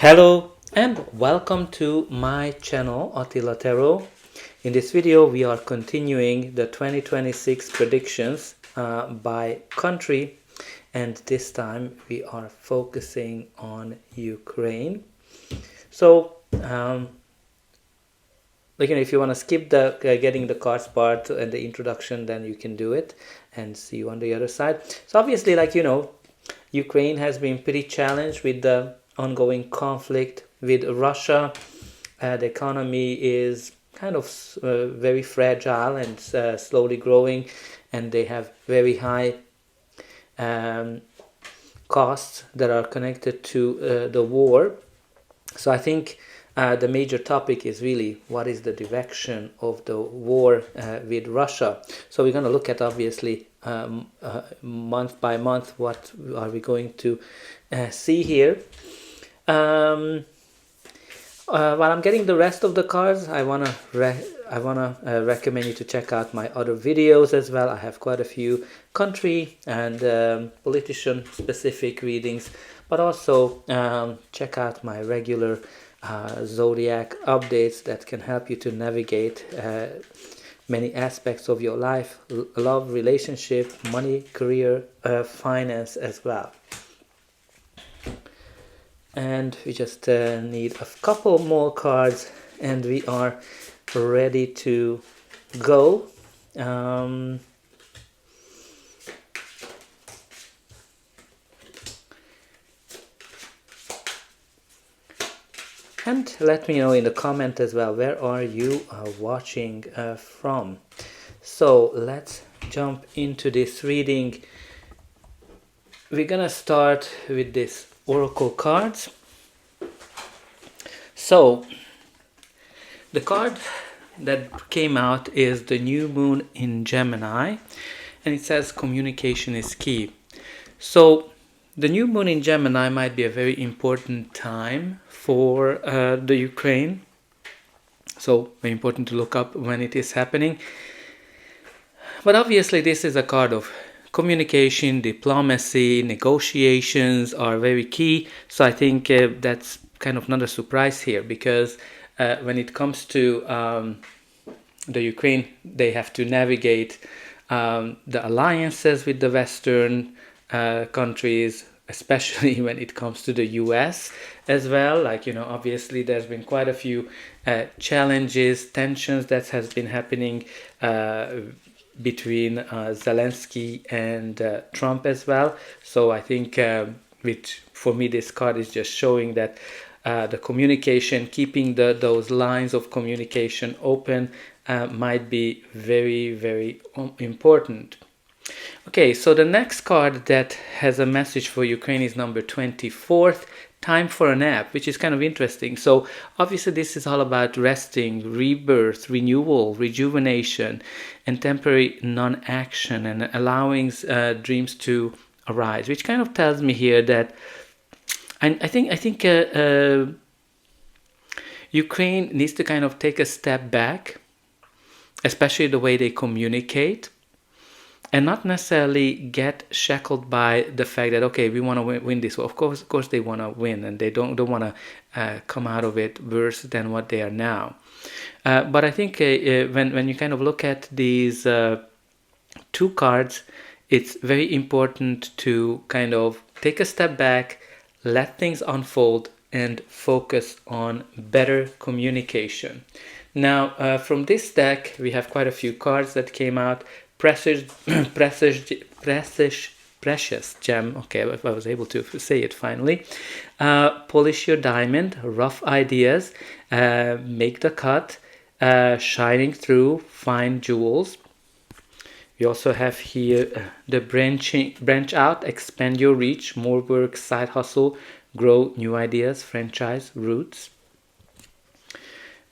Hello and welcome to my channel Attila. In this video we are continuing the 2026 predictions by country, and this time we are focusing on Ukraine. So if you want to skip the getting the cards part and the introduction, then you can do it, and see you on the other side. So obviously, Ukraine has been pretty challenged with the ongoing conflict with Russia. The economy is kind of very fragile and slowly growing, and they have very high costs that are connected to the war. So I think the major topic is really what is the direction of the war with Russia. So we're going to look at, obviously, month by month, what are we going to see here. While I'm getting the rest of the cards, I wanna recommend you to check out my other videos as well. I have quite a few country and politician specific readings, but also check out my regular zodiac updates that can help you to navigate many aspects of your life: love, relationship, money, career, finance as well. And we just need a couple more cards and we are ready to go. And let me know in the comment as well, where are you watching from. So let's jump into this reading. We're gonna start with this oracle cards. So the card that came out is the new moon in Gemini, and it says communication is key. So the new moon in Gemini might be a very important time for the Ukraine. So very important to look up when it is happening. But obviously this is a card of communication, diplomacy, negotiations are very key. So I think that's kind of not a surprise here, because when it comes to the Ukraine, they have to navigate the alliances with the Western countries, especially when it comes to the US as well. Obviously there's been quite a few challenges, tensions that has been happening between Zelensky and Trump as well. So I think for me this card is just showing that the communication, keeping those lines of communication open might be very, very important. Okay, so the next card that has a message for Ukraine is number 24th, time for a nap, which is kind of interesting. So obviously this is all about resting, rebirth, renewal, rejuvenation, and temporary non-action, and allowing dreams to arise, which kind of tells me here that I think Ukraine needs to kind of take a step back, especially the way they communicate, and not necessarily get shackled by the fact that, okay, we want to win this. Well, of course they want to win, and they don't want to come out of it worse than what they are now. But I think when you kind of look at these two cards, it's very important to kind of take a step back, let things unfold, and focus on better communication. Now, from this deck, we have quite a few cards that came out. Precious gem. Okay, I was able to say it finally. Polish your diamond. Rough ideas. Make the cut. Shining through. Fine jewels. We also have here the branch out. Expand your reach. More work. Side hustle. Grow new ideas. Franchise. Roots.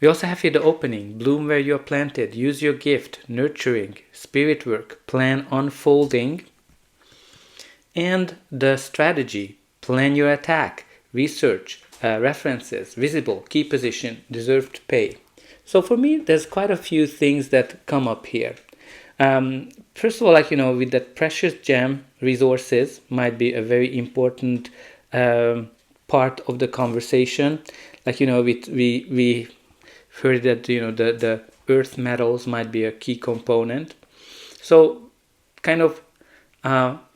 We also have here the opening, bloom where you're planted, use your gift, nurturing, spirit work, plan unfolding, and the strategy, plan your attack, research, references, visible, key position, deserved pay. So for me, there's quite a few things that come up here. First of all, with that precious gem, resources might be a very important part of the conversation. Like, we heard that, the earth metals might be a key component. So kind of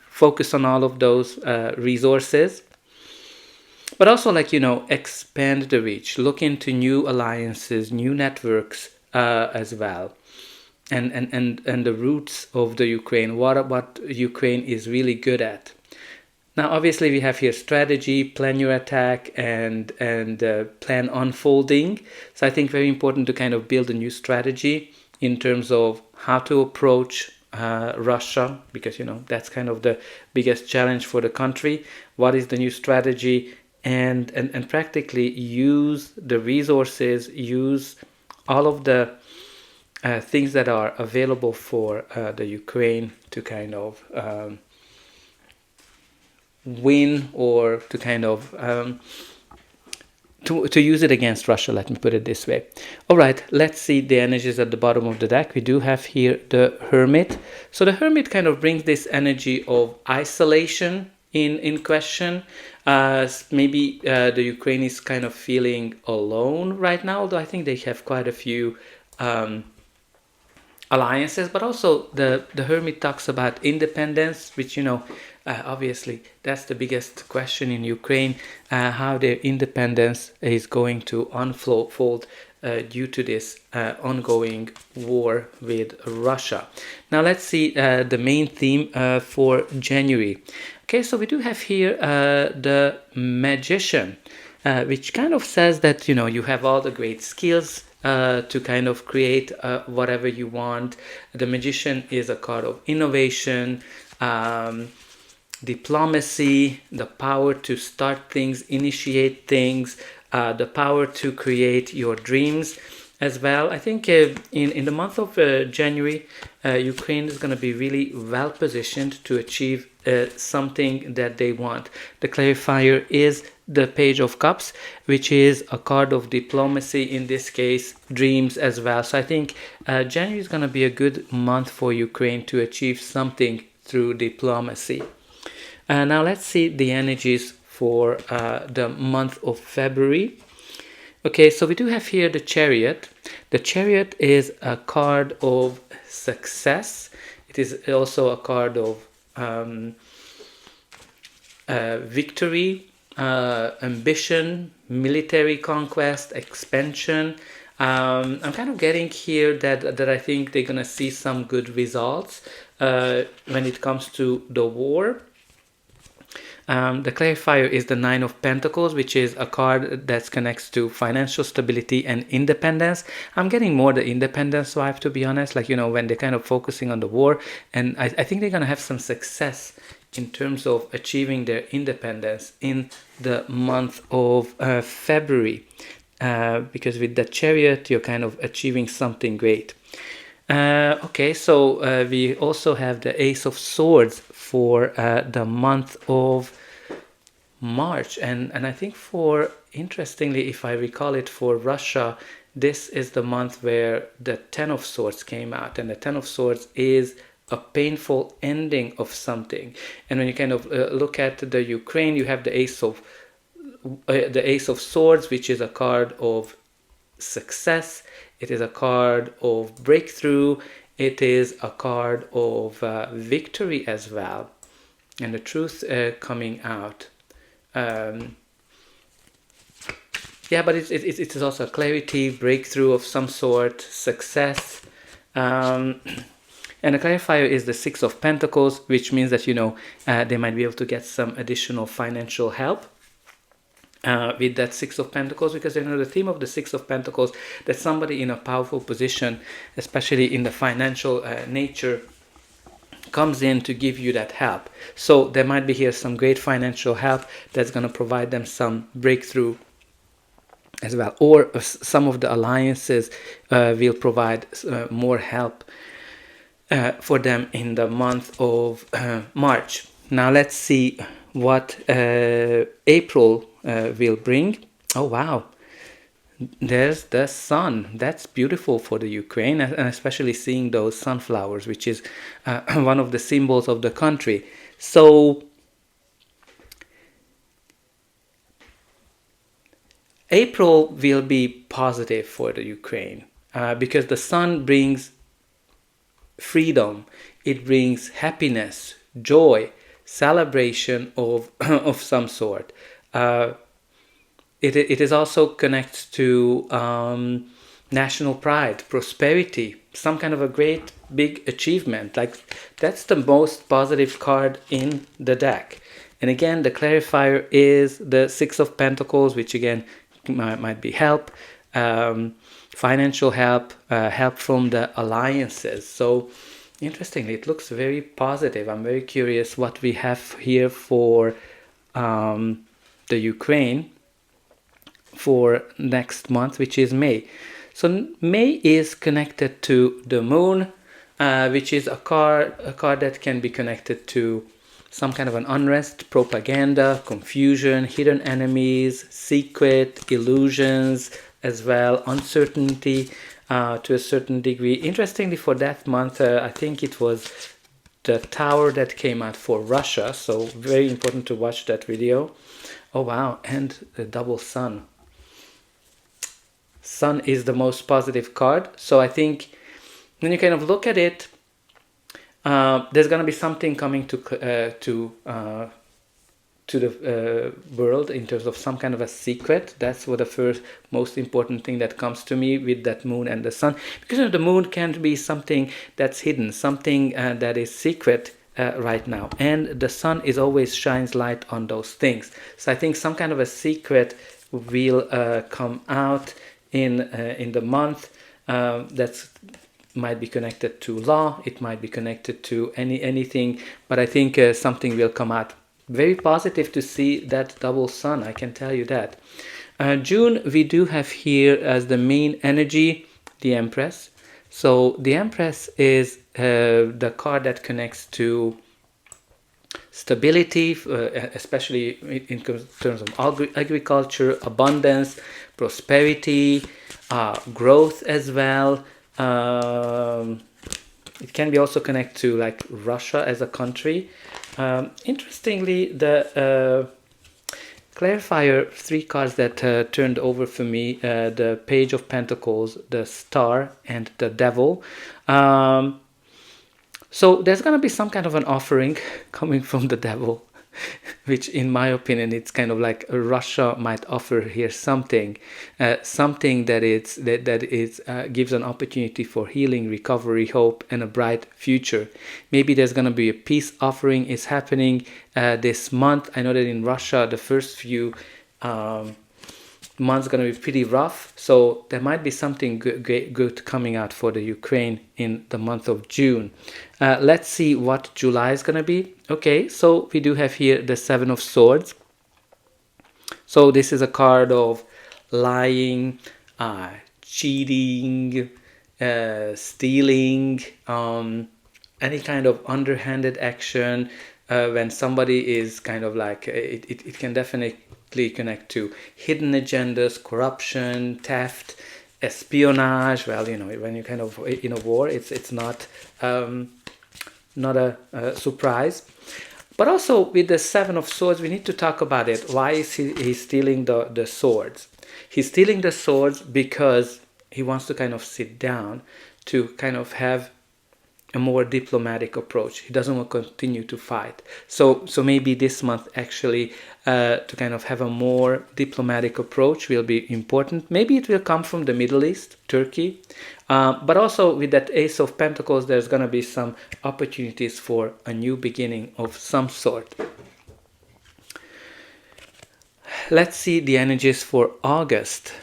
focus on all of those resources. But also, expand the reach, look into new alliances, new networks as well. And the roots of the Ukraine, what Ukraine is really good at. Now, obviously, we have here strategy, plan your attack, and plan unfolding. So I think very important to kind of build a new strategy in terms of how to approach Russia, because that's kind of the biggest challenge for the country. What is the new strategy? And practically use the resources, use all of the things that are available for the Ukraine to kind of win, or to kind of to use it against Russia, let me put it this way. All right, let's see the energies at the bottom of the deck. We do have here the Hermit. So the Hermit kind of brings this energy of isolation in question. Maybe the Ukraine is kind of feeling alone right now, although I think they have quite a few alliances. But also the Hermit talks about independence, which obviously that's the biggest question in Ukraine, how their independence is going to unfold due to this ongoing war with Russia. Now let's see the main theme for January. Okay, so we do have here the Magician, which kind of says that you have all the great skills to kind of create whatever you want. The Magician is a card of innovation, diplomacy, the power to start things, initiate things, the power to create your dreams as well. I think in the month of January, Ukraine is going to be really well positioned to achieve something that they want. The clarifier is the Page of Cups, which is a card of diplomacy, in this case dreams as well. So I think January is going to be a good month for Ukraine to achieve something through diplomacy. Now let's see the energies for the month of February. Okay, so we do have here the Chariot. The Chariot is a card of success. It is also a card of victory, ambition, military conquest, expansion. I'm kind of getting here that I think they're going to see some good results when it comes to the war. The clarifier is the Nine of Pentacles, which is a card that connects to financial stability and independence. I'm getting more the independence vibe, to be honest, when they're kind of focusing on the war. And I think they're going to have some success in terms of achieving their independence in the month of February. Because with the Chariot, you're kind of achieving something great. Okay, so we also have the Ace of Swords for the month of March, and I think interestingly, if I recall it, for Russia, this is the month where the Ten of Swords came out, and the Ten of Swords is a painful ending of something. And when you kind of look at the Ukraine, you have the Ace of Swords, which is a card of success. It is a card of breakthrough. It is a card of victory as well, and the truth coming out. But it is also a clarity, breakthrough of some sort, success. And the clarifier is the Six of Pentacles, which means that they might be able to get some additional financial help. With that Six of Pentacles, because the theme of the Six of Pentacles, that somebody in a powerful position, especially in the financial nature, comes in to give you that help. So there might be here some great financial help that's going to provide them some breakthrough as well, or some of the alliances will provide more help for them in the month of March. Now let's see what April will bring. Oh wow, there's the sun. That's beautiful for the Ukraine, and especially seeing those sunflowers, which is one of the symbols of the country. So April will be positive for the Ukraine because the sun brings freedom, it brings happiness, joy, celebration of of some sort. It is also connected to national pride, prosperity, some kind of a great big achievement. Like that's the most positive card in the deck. And again, the clarifier is the Six of Pentacles, which again might be help, financial help, help from the alliances. So interestingly, it looks very positive. I'm very curious what we have here for the Ukraine for next month, which is May. So May is connected to the moon, which is a card that can be connected to some kind of an unrest, propaganda, confusion, hidden enemies, secret, illusions, as well, uncertainty to a certain degree. Interestingly, for that month, I think it was the tower that came out for Russia, so very important to watch that video. Oh wow, and the double sun. Sun is the most positive card, so I think when you kind of look at it, there's going to be something coming to the world in terms of some kind of a secret. That's what the first most important thing that comes to me with that moon and the sun, because the moon can be something that's hidden, something that is secret right now, and the sun is always shines light on those things. So I think some kind of a secret will come out in the month. That's might be connected to law, it might be connected to anything, but I think something will come out. Very positive to see that double sun, I can tell you that. June, we do have here as the main energy the Empress. So the Empress is the card that connects to stability, especially in terms of agriculture, abundance, prosperity, growth as well. It can be also connected to like Russia as a country. Interestingly, the clarifier, three cards that turned over for me, the Page of Pentacles, the Star, and the Devil. So there's going to be some kind of an offering coming from the Devil, which in my opinion, it's kind of like Russia might offer here something that gives an opportunity for healing, recovery, hope, and a bright future. Maybe there's going to be a peace offering is happening this month. I know that in Russia, the first few months going to be pretty rough, so there might be something good coming out for the Ukraine in the month of June. Let's see what July is going to be. Okay, so we do have here the Seven of Swords. So this is a card of lying, cheating, stealing, any kind of underhanded action. When somebody is kind of like, it can definitely connect to hidden agendas, corruption, theft, espionage. Well, you know, when you kind of in a war, it's not a surprise. But also with the Seven of Swords, we need to talk about it. Why is he stealing the swords? He's stealing the swords because he wants to kind of sit down to kind of have a more diplomatic approach. He doesn't want to continue to fight. So maybe this month actually to kind of have a more diplomatic approach will be important. Maybe it will come from the Middle East, Turkey. But also with that Ace of Pentacles, there's going to be some opportunities for a new beginning of some sort. Let's see the energies for August.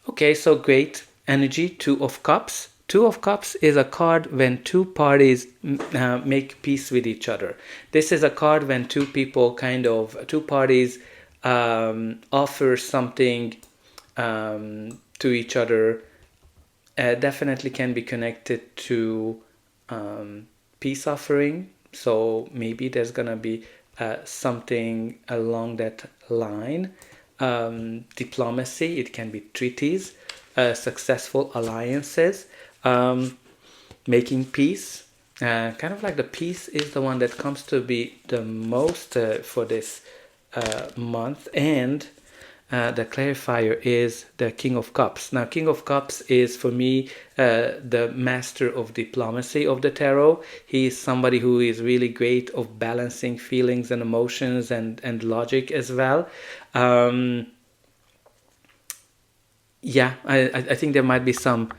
Okay, so great energy, Two of Cups. Two of Cups is a card when two parties make peace with each other. This is a card when two parties offer something to each other. Definitely can be connected to peace offering. So maybe there's going to be something along that line. Diplomacy, it can be treaties, successful alliances. Making peace, kind of like the peace is the one that comes to be the most for this month, and the clarifier is the King of Cups. Now, King of Cups is, for me, the master of diplomacy of the tarot. He is somebody who is really great of balancing feelings and emotions and logic as well. Yeah, I think there might be some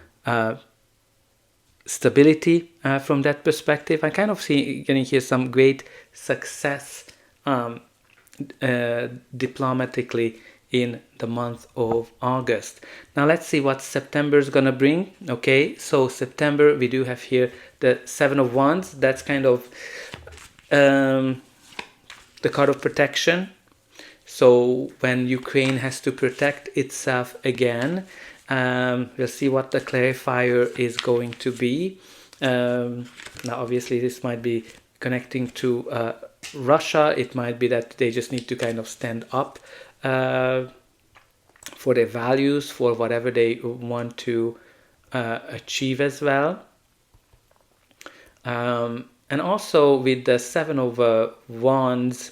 stability from that perspective. I kind of getting here some great success diplomatically in the month of August. Now let's see what September is gonna bring. Okay, so September we do have here the Seven of Wands. That's kind of the card of protection. So when Ukraine has to protect itself again, we'll see what the clarifier is going to be. Now obviously this might be connecting to Russia. It might be that they just need to kind of stand up for their values, for whatever they want to achieve as well. And also with the Seven of Wands,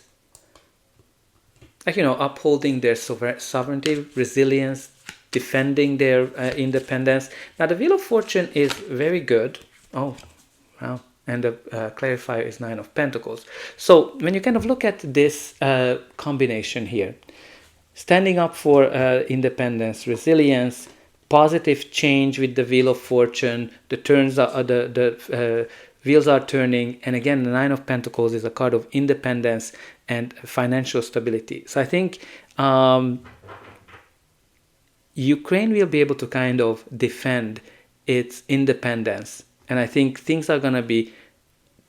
like, you know, upholding their sovereignty, resilience, defending their independence. Now the Wheel of Fortune is very good. Oh, wow. And the clarifier is Nine of Pentacles. So when you kind of look at this combination here, standing up for independence, resilience, positive change with the Wheel of Fortune, the wheels are turning, and again the Nine of Pentacles is a card of independence and financial stability. So I think Ukraine will be able to kind of defend its independence, and I think things are going to be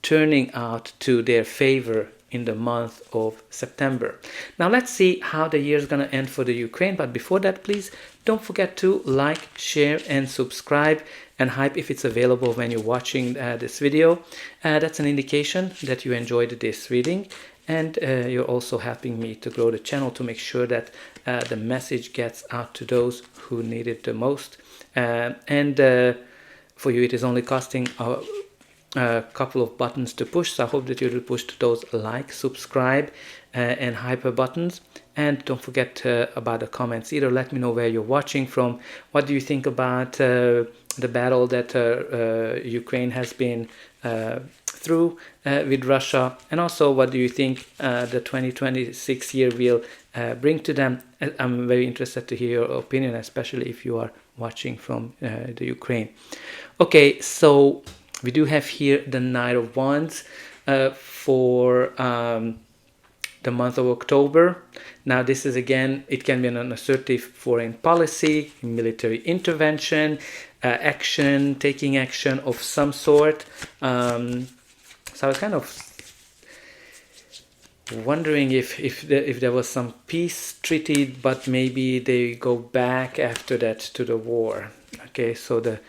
turning out to their favor in the month of September. Now let's see how the year is going to end for the Ukraine. But before that, please don't forget to like, share and subscribe, and hype if it's available when you're watching this video. That's an indication that you enjoyed this reading, and you're also helping me to grow the channel to make sure that the message gets out to those who need it the most. And for you it is only costing a couple of buttons to push, so I hope that you will push those like, subscribe and hyper buttons. And don't forget about the comments. Either let me know where you're watching from, what do you think about the battle that Ukraine has been through with Russia, and also what do you think the 2026 year will bring to them. I'm very interested to hear your opinion, especially if you are watching from the Ukraine. Okay, so we do have here the Knight of Wands for the month of October. Now this is, again, it can be an assertive foreign policy, military intervention, action, taking action of some sort. So I was kind of wondering if there was some peace treaty, but maybe they go back after that to the war. Okay, so the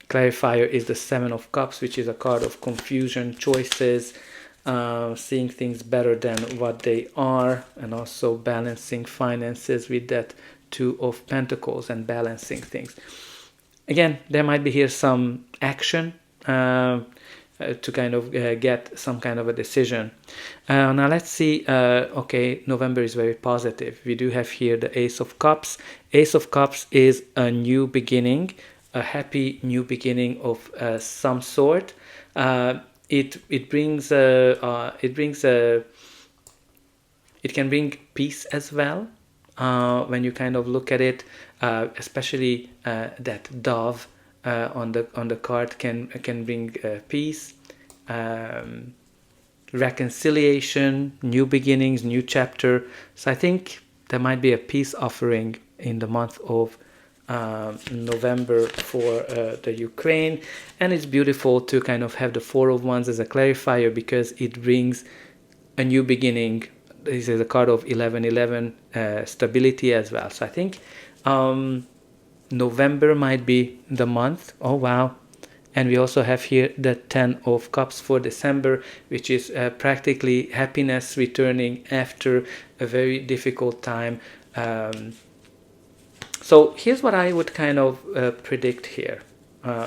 clarifier is the Seven of Cups, which is a card of confusion, choices, seeing things better than what they are, and also balancing finances with that Two of Pentacles and balancing things. Again, there might be here some action to kind of get some kind of a decision. Now let's see. Okay, November is very positive. We do have here the Ace of Cups. Ace of Cups is a new beginning, a happy new beginning of some sort. It can bring peace as well. When you kind of look at it, especially that dove on the card can bring peace, reconciliation, new beginnings, new chapter. So I think there might be a peace offering in the month of November for the Ukraine. And it's beautiful to kind of have the Four of Wands as a clarifier, because it brings a new beginning. This is a card of 11-11 stability as well. So I think November might be the month. Oh wow. And we also have here the Ten of Cups for December, which is practically happiness returning after a very difficult time. So here's what I would kind of predict here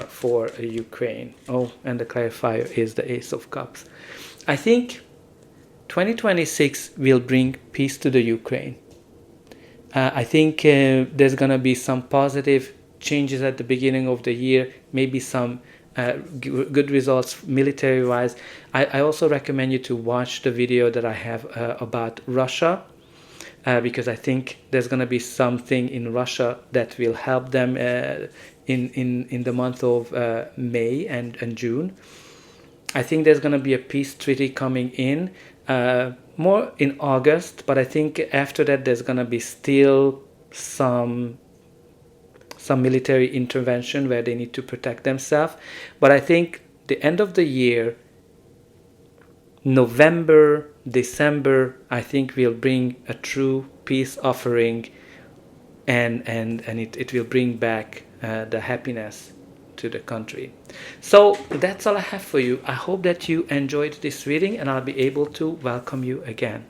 for Ukraine. Oh, and the clarifier is the Ace of Cups. I think 2026 will bring peace to the Ukraine. I think there's going to be some positive changes at the beginning of the year, maybe some good results military wise. I also recommend you to watch the video that I have about Russia, because I think there's going to be something in Russia that will help them in the month of May and June. I think there's going to be a peace treaty coming in more in August, but I think after that there's going to be still some military intervention where they need to protect themselves. But I think the end of the year, November, December, I think will bring a true peace offering, and it will bring back the happiness to the country. So that's all I have for you. I hope that you enjoyed this reading, and I'll be able to welcome you again.